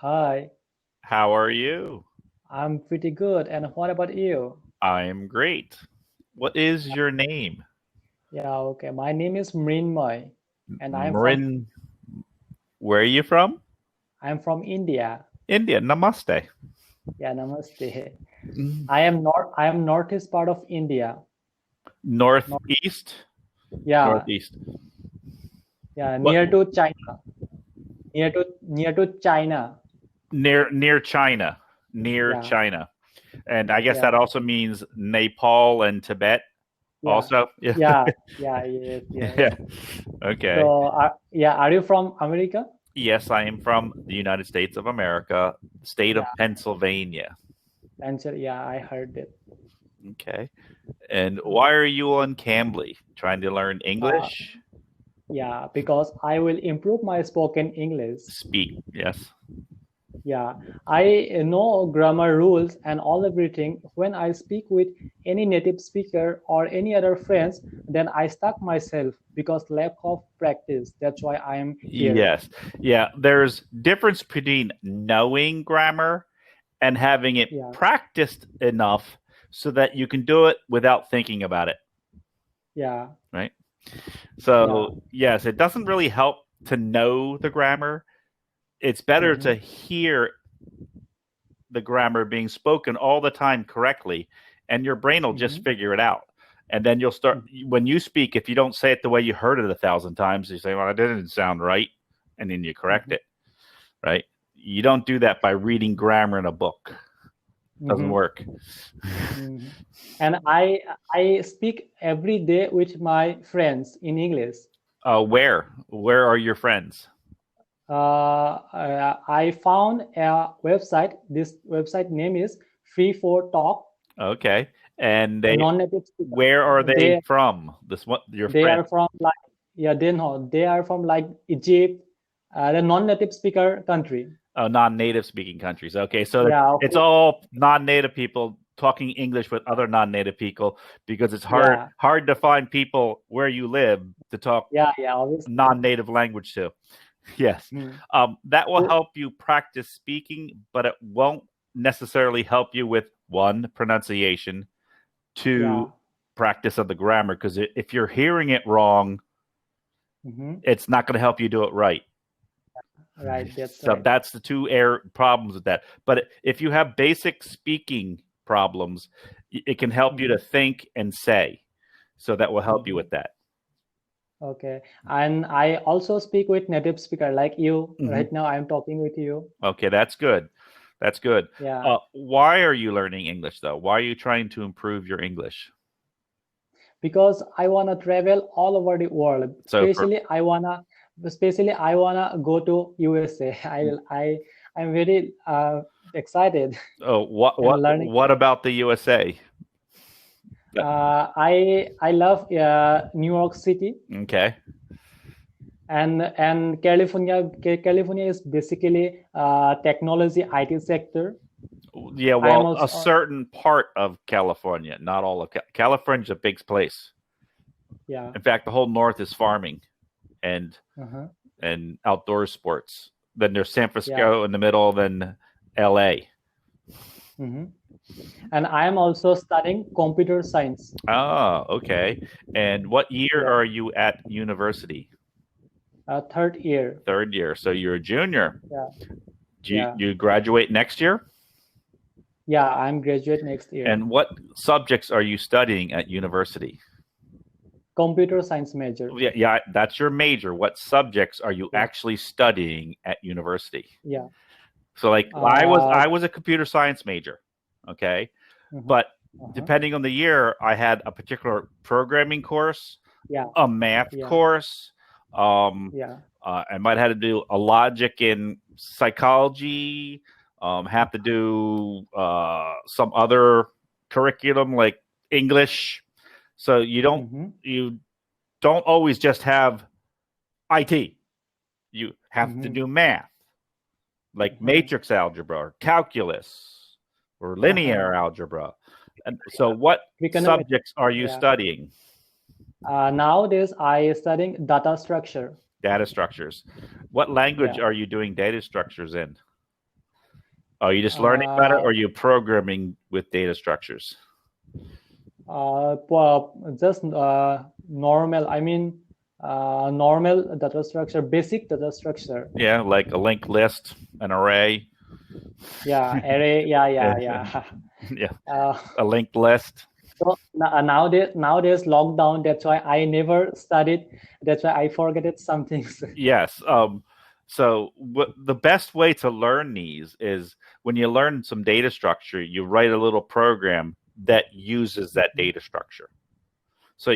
Hi, How are you? I'm pretty good. And what about you? I'm great. What is your name? Yeah, okay. My name is Mrinmoy, and Marin, where are you from? I'm from India. India. Namaste. Yeah, namaste. Mm. I am northeast part of India. North, Northeast? yeah, Northeast. yeah, What near to China. Near to China. near China. Near Yeah, China. And I guess yeah, that also means Nepal and Tibet yeah, also. Yeah. yeah, yeah. Yes, yes. Yeah. Okay. So, yeah, are you from America? Yes, I am from the United States of America, state Yeah, of Pennsylvania. answer. Yeah, I heard it. Okay. And why are you on Cambly? Trying to learn Uh, English? yeah, because I will improve my spoken English. Speak. Yes. Yeah, I know grammar rules and all everything. When I speak with any native speaker or any other friends, then I stuck myself because lack of practice. That's why I am here. Yes. Yeah. There's difference between knowing grammar and having it Yeah, practiced enough so that you can do it without thinking about it. yeah, Right. yeah. So yes, it doesn't really help to know the grammar. It's better Mm-hmm, to hear the grammar being spoken all the time correctly, and your brain will mm-hmm, just figure it out. And then you'll start when you speak. If you don't say it the way you heard it 1,000 times, you say, "Well, that didn't sound right," and then you correct mm-hmm, it. Right? You don't do that by reading grammar in a book. Doesn't mm-hmm, work. mm-hmm. And I speak every day with my friends in English. Where are your friends? I found a website. This website name is Free for Talk. Okay, and The they non-native speaker. where are they They from? This what your they friend? are from like, yeah, they know they are from like Egypt, the non-native speaker country. Oh, non-native speaking countries. Okay, so Yeah, it's all non-native people talking English with other non-native people because it's hard yeah, hard to find people where you live to talk yeah. Obviously. non-native language to. Yes, Hmm. that will So, help you practice speaking, but it won't necessarily help you with one pronunciation, yeah. two practice of the grammar. Because if you're hearing it wrong, Hmm. it's not going to help you do it right. Right. That's So right. that's the two air problems with that. But if you have basic speaking problems, it can help you to Hmm. think and say. So that will help you Hmm. with that. Okay. And I also speak with native speaker like you. Hmm. Right now, I'm talking with you. Okay, that's good. That's good. Yeah. Why are you learning English though? Why are you trying to improve your English? Because I wanna travel all over the world. So for Especially I wanna go to USA. I'm very excited oh, what and what learning. what about the USA? I love New York City Okay. and California. California is basically technology IT sector. Yeah, I am well, a also certain part of California, not all of California's a big place. yeah. In fact, the whole north is farming and Uh-huh. outdoor sports. Then there's San Yeah. Francisco in the middle, then LA. Hmm. And I am also studying computer science. Oh, okay. And what year Yeah. are you at university? Third year. Third year. So you're a junior. Yeah. Do you, Yeah. you graduate next year? Yeah. I'm graduate next year. And what subjects are you studying at university? Computer science major. Yeah, yeah, that's your major. What subjects are you Yeah. actually studying at university? Yeah. So like I was Uh, I was a computer science major, okay? uh-huh, But uh-huh. depending on the year, I had a particular programming course, Yeah. a math Yeah. course. Um, Yeah. I might have to do a logic in psychology. Have to do some other curriculum like English. So Mm-hmm. you don't always just have IT. You have to Mm-hmm. do math, like Uh-huh. matrix algebra or calculus or Uh-huh. linear algebra. And so, Yeah. what Trigonometry. subjects are you Yeah. studying? Nowadays I studying data structure. Data structures. What language Yeah. are you doing data structures in? Are you just learning better, or are you programming with data structures? Just normal. I mean, normal data structure, basic data structure. Yeah, like a linked list, an array. Yeah, array. Yeah. Yeah, Uh, a linked list. so nowadays lockdown. That's why I never studied. That's why I forget it some things. Yes. So the best way to learn these is when you learn some data structure, you write a little program that uses that data structure. So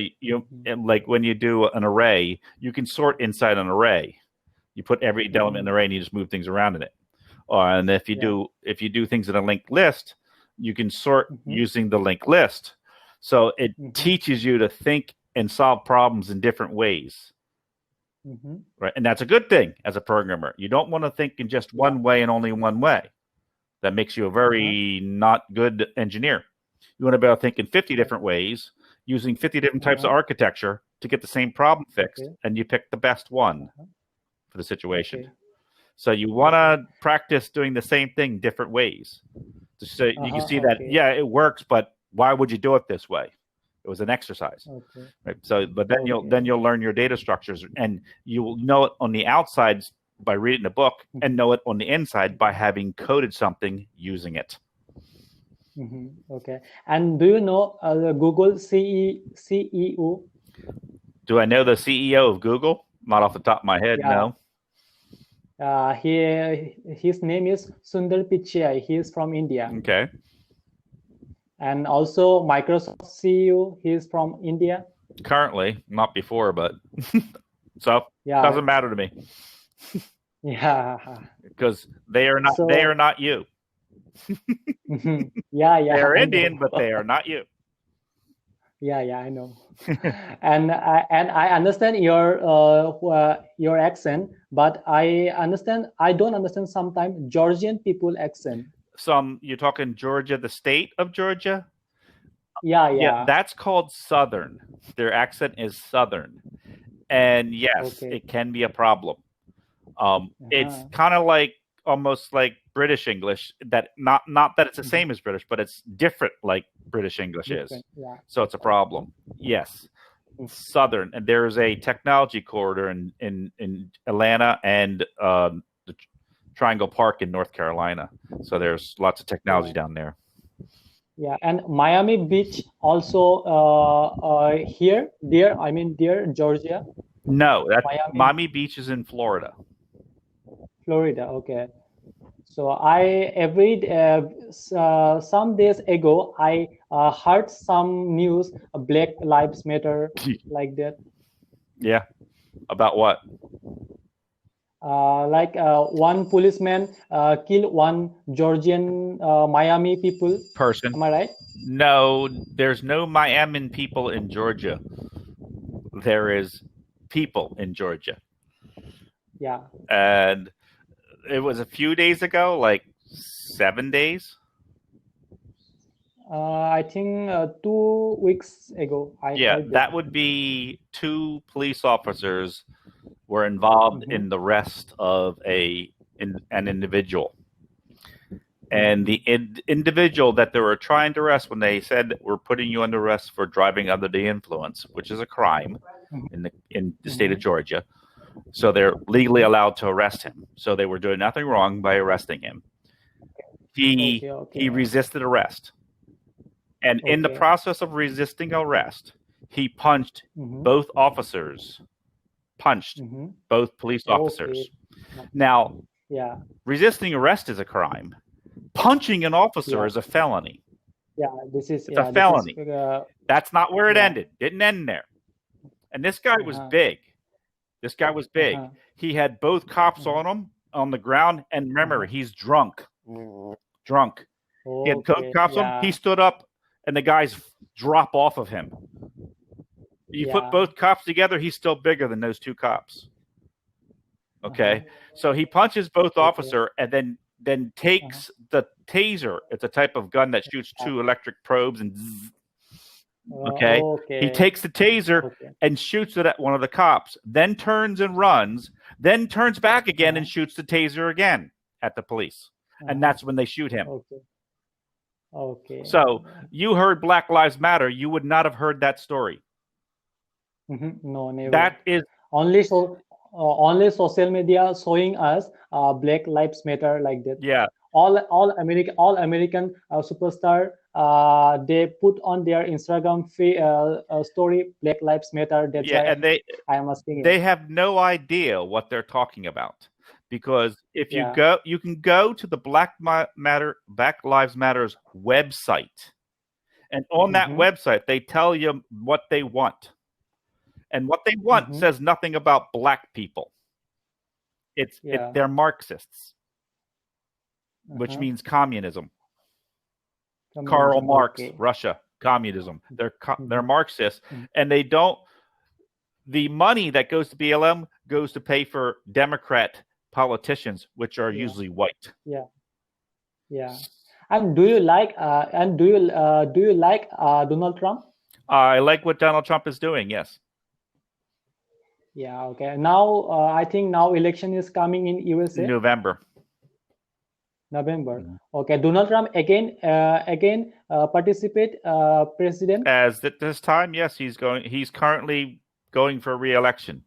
and like when you do an array, you can sort inside an array. You put every element in the array and you just move things around in it. And if you do things in a linked list, you can sort using the linked list. So it teaches you to think and solve problems in different ways. Right. And that's a good thing as a programmer. You don't want to think in just one way and only one way. That makes you a very not good engineer. You want to be able to think in 50 different ways, using 50 different types of architecture to get the same problem fixed, and you pick the best one for the situation. So you want to practice doing the same thing different ways. So you can see that, it works, but why would you do it this way? It was an exercise. Right? So, but then you'll learn your data structures, and you will know it on the outside by reading the book, and know it on the inside by having coded something using it. Okay. And do you know the Google CEO? Do I know the CEO of Google? Not off the top of my head, no. His name is Sundar Pichai. He is from India. Okay. And also Microsoft CEO, he is from India. Currently, not before, but so doesn't matter to me. Because they are not you. They're Indian, but they are not you. I know. and I understand your accent, but I don't understand sometimes Georgian people accent. You're talking Georgia, the state of Georgia? Yeah. That's called Southern. Their accent is Southern. And yes, it can be a problem. It's kind of like almost like British English, that not that it's the same as British, but it's different like British English is. So it's a problem. Yes. Southern. And there's a technology corridor in Atlanta and the Triangle Park in North Carolina. So there's lots of technology down there. Yeah, and Miami Beach also there, Georgia. No, Miami Beach is in Florida. Florida, okay. So some days ago I heard some news, Black Lives Matter, like that. Yeah, about what? One policeman killed one Georgian Miami person. Am I right? No, there's no Miami people in Georgia. There is people in Georgia. Yeah. And it was a few days ago, like 7 days. I think 2 weeks ago. That would be 2 police officers were involved in the arrest of an individual. And the individual that they were trying to arrest, when they said, we're putting you under arrest for driving under the influence, which is a crime in the state of Georgia. So they're legally allowed to arrest him. So they were doing nothing wrong by arresting him. He resisted arrest. And in the process of resisting arrest, he punched both officers. Both police officers. Now, resisting arrest is a crime. Punching an officer is a felony. Yeah, it's a felony. That's not where it ended. Didn't end there. And this guy was big. He had both cops on him on the ground. And remember, he's drunk. He had both cops on him. He stood up, and the guys drop off of him. You put both cops together, he's still bigger than those 2 cops. Okay? So he punches both officer and then takes the taser. It's a type of gun that shoots 2 electric probes and zzz. Okay? He takes the taser and shoots it at one of the cops, then turns and runs, then turns back again and shoots the taser again at the police. and Uh-huh. that's when they shoot him. Okay. Okay. So you heard Black Lives Matter, you would not have heard that story. No, never. That is, Only only social media showing us Black Lives Matter like that. yeah, All American superstar they put on their Instagram story Black Lives Matter. That's yeah, why and I am asking they you. have no idea what they're talking about, because if Yeah. you can go to the Black Lives Matter's website, and on that Mm-hmm. website they tell you what they want, and what they want Mm-hmm. says nothing about black people. It's Yeah. they're Marxists, which Uh-huh. means communism. Karl Communism. Marx, Okay. Russia, communism. They're Mm-hmm. Marxists, Mm-hmm. and they don't. The money that goes to BLM goes to pay for Democrat politicians, which are Yeah. usually white. Yeah. Yeah. And do you like Donald Trump? I like what Donald Trump is doing. Yes, Yeah, okay. Now, I think now election is coming in USA, November. November. Okay, Donald Trump again participate president. As at this time, yes, he's going. He's currently going for re-election.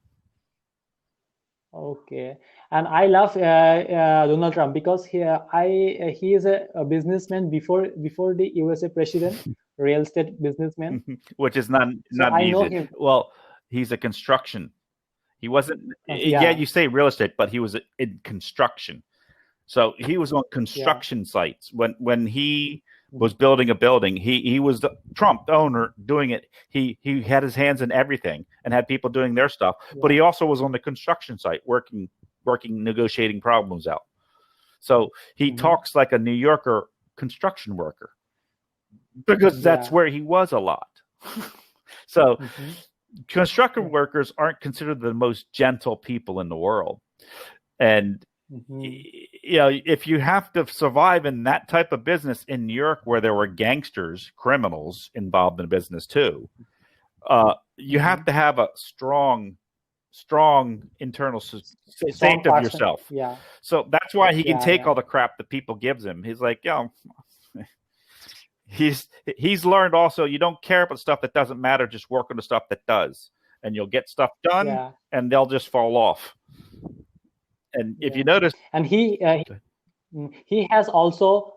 Okay, and I love Donald Trump because he is a businessman before the USA president, real estate businessman. Which is So not I know easy. him. Well, he's a construction. He wasn't. Yeah, Yeah, you say real estate, but he was in construction. So he was on yeah, construction sites when he was building a building. He was the Trump owner doing it. He had his hands in everything and had people doing their stuff. But yeah, he also was on the construction site working, negotiating problems out. So he hmm talks like a New Yorker construction worker because that's yeah, where he was a lot. So hmm construction yeah, workers aren't considered the most gentle people in the world. And hmm if you have to survive in that type of business in New York, where there were gangsters, criminals involved in the business too, you hmm have to have a strong internal strong safety of person. yourself. Yeah, So that's why he can yeah, take yeah, all the crap that people gives him. He's like, he's learned also, you don't care about stuff that doesn't matter, just work on the stuff that does, and you'll get stuff done, yeah, and they'll just fall off. And if yeah. you notice, And he has also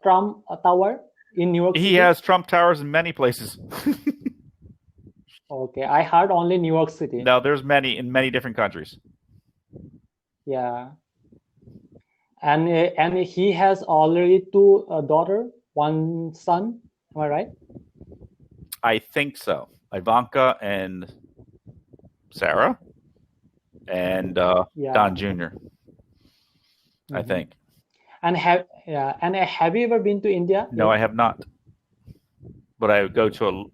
Trump Tower in New York he City. has Trump towers in many places. Okay, I heard only New York City. No, there's many in many different countries. Yeah, and he has already two daughter, one son. Am I right? I think so. Ivanka and Sarah and Don Yeah. Jr. I hmm think. And have you ever been to India No, yet? I have not. But I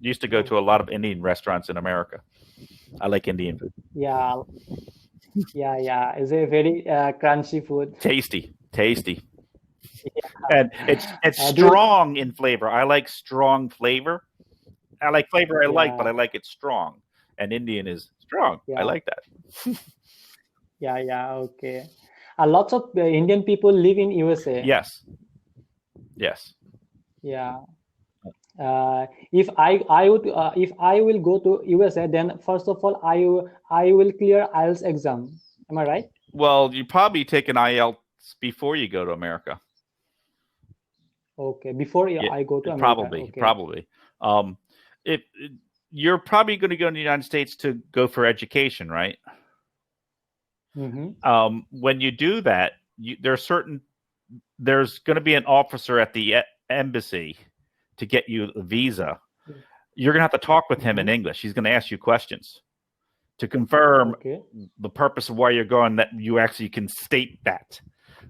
used to go to a lot of Indian restaurants in America. I like Indian food. Yeah, yeah. It's a very crunchy food. Tasty. Yeah. And it's Do you, strong in flavor. I like strong flavor. I like flavor I like, but yeah, I like it strong. And Indian is strong. I yeah, like that. yeah. Okay. Lots of Indian people live in USA. Yes. Yeah. If I will go to USA, then first of all I will clear IELTS exam. Am I right? Well, you probably take an IELTS before you go to America. Okay, before Yeah, I go to America. probably. Okay. If you're probably going to go to the United States to go for education, right? Mm-hmm. When you do that, there's going to be an officer at the embassy to get you a visa. You're going to have to talk with him in Mm-hmm. English. He's going to ask you questions to confirm Okay. the purpose of why you're going, that you actually can state that.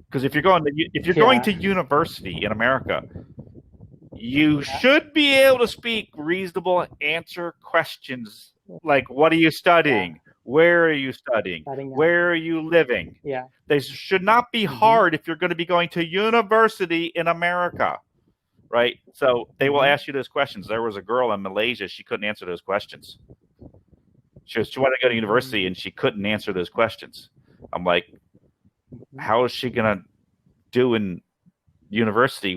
Because if you're going Yeah. to university in America, you should be able to speak reasonable, answer questions like, what are you studying? Where are you studying? Starting out. Where are you living? Yeah. They should not be hard if you're going to be going to university in America, right? So they will ask you those questions. There was a girl in Malaysia, she couldn't answer those questions. She wanted to go to university and she couldn't answer those questions. I'm like, how is she going to do in university